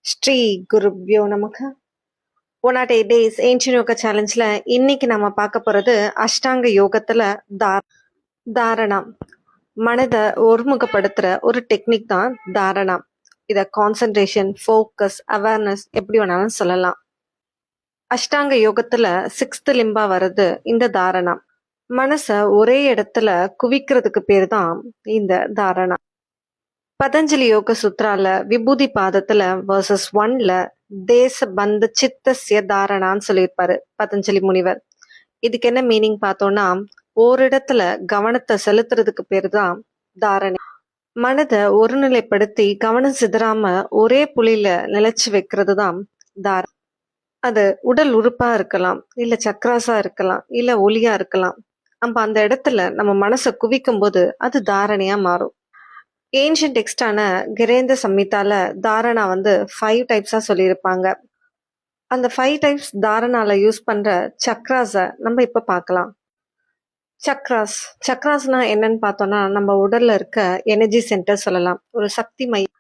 ஸ்ரீ குருப்யோ நமக. 108 days ancient yoga சேலஞ்சில் இன்னைக்கு நம்ம பார்க்க போகிறது அஷ்டாங்க யோகத்தில் தாரணா. மனதை ஒருமுகப்படுத்துகிற ஒரு டெக்னிக் தான் தாரணா. இதை கான்சன்ட்ரேஷன், ஃபோக்கஸ், அவேர்னஸ் எப்படி வேணாலும் சொல்லலாம். அஷ்டாங்க யோகத்தில் 6th லிம்பா வருது இந்த தாரணா. மனசை ஒரே இடத்துல குவிக்கிறதுக்கு பேர் தான் இந்த தாரணா. பதஞ்சலி யோக சுத்ரால விபூதி பாதத்துல வர்சஸ் 1ல தேச பந்த சித்தசிய தாரணான்னு சொல்லியிருப்பாரு பதஞ்சலி முனிவர். இதுக்கு என்ன மீனிங் பார்த்தோம்னா, ஓரிடத்துல கவனத்தை செலுத்துறதுக்கு பேர் தான் தாரணை. மனதை ஒருநிலைப்படுத்தி கவனம் சிதறாம ஒரே புள்ளியில நிலைச்சு வைக்கிறது தான் தாரணை. அது உடல் உறுப்பா இருக்கலாம், இல்ல சக்ராஸா இருக்கலாம், இல்ல ஒலியா இருக்கலாம். நம்ம அந்த இடத்துல நம்ம மனசை குவிக்கும் போது அது தாரணையா மாறும். ஏன்ஷியன் டெக்ஸ்டான கிரேந்த சம்ஹிதால தாரணா 5 டைப்ஸா சொல்லியிருப்பாங்க. அந்த 5 டைப்ஸ் தாரணால யூஸ் பண்ற சக்ராஸை நம்ம இப்ப பார்க்கலாம். சக்ராஸ்னா என்னன்னு பார்த்தோம்னா, நம்ம உடல்ல இருக்க எனர்ஜி சென்டர் சொல்லலாம், ஒரு சக்தி மையம்.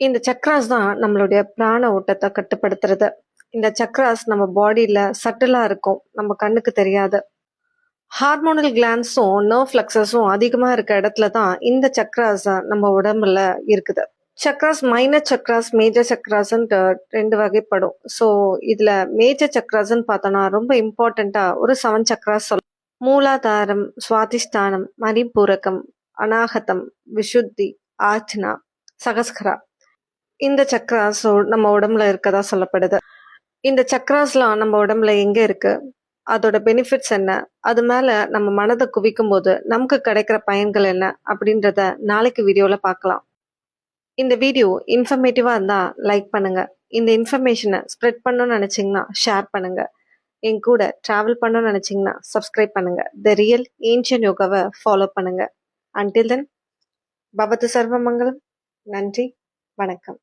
இந்த சக்ராஸ் தான் நம்மளுடைய பிராண ஓட்டத்தை கட்டுப்படுத்துறது. இந்த சக்ராஸ் நம்ம பாடியில சட்டிலா இருக்கும், நம்ம கண்ணுக்கு தெரியாது. ஹார்மோனல் கிளான்ஸும் நர்வ் ஃப்ளக்ஸஸும் அதிகமாக இருக்க இடத்துல தான் இந்த சக்ராஸ் நம்ம உடம்புல இருக்குது. சக்ராஸ் மைனர் சக்ராஸ், மேஜர் சக்ராஸ்ன்ட்டு 2 வகைப்படும். ஸோ இதில் மேஜர் சக்ராஸ்ன்னு பார்த்தோன்னா ரொம்ப இம்பார்ட்டண்ட்டாக ஒரு 7 சக்ராஸ் சொல்லலாம். மூலாதாரம், சுவாதிஷ்டானம், மணிப்பூரகம், அநாகதம், விஷுத்தி, ஆச்னா, சகஸ்கரா. இந்த சக்ராஸ் நம்ம உடம்புல இருக்கதா சொல்லப்படுது. இந்த சக்ராஸ்லாம் நம்ம உடம்புல எங்கே இருக்கு, அதோட பெனிஃபிட்ஸ் என்ன, அது மேலே நம்ம மனதை குவிக்கும் போது நமக்கு கிடைக்கிற பயன்கள் என்ன அப்படின்றத நாளைக்கு வீடியோவில் பார்க்கலாம். இந்த வீடியோ இன்ஃபர்மேட்டிவாக இருந்தால் லைக் பண்ணுங்கள். இந்த இன்ஃபர்மேஷனை ஸ்ப்ரெட் பண்ணணும்னு நினச்சிங்கன்னா ஷேர் பண்ணுங்கள். என் கூட ட்ராவல் பண்ணணும்னு நினச்சிங்கன்னா சப்ஸ்கிரைப் பண்ணுங்கள். த ரியல் ஏன்ஷியன் யோகாவை ஃபாலோ பண்ணுங்கள். அன்டில் தென், பவது சர்வமங்கலம். நன்றி, வணக்கம்.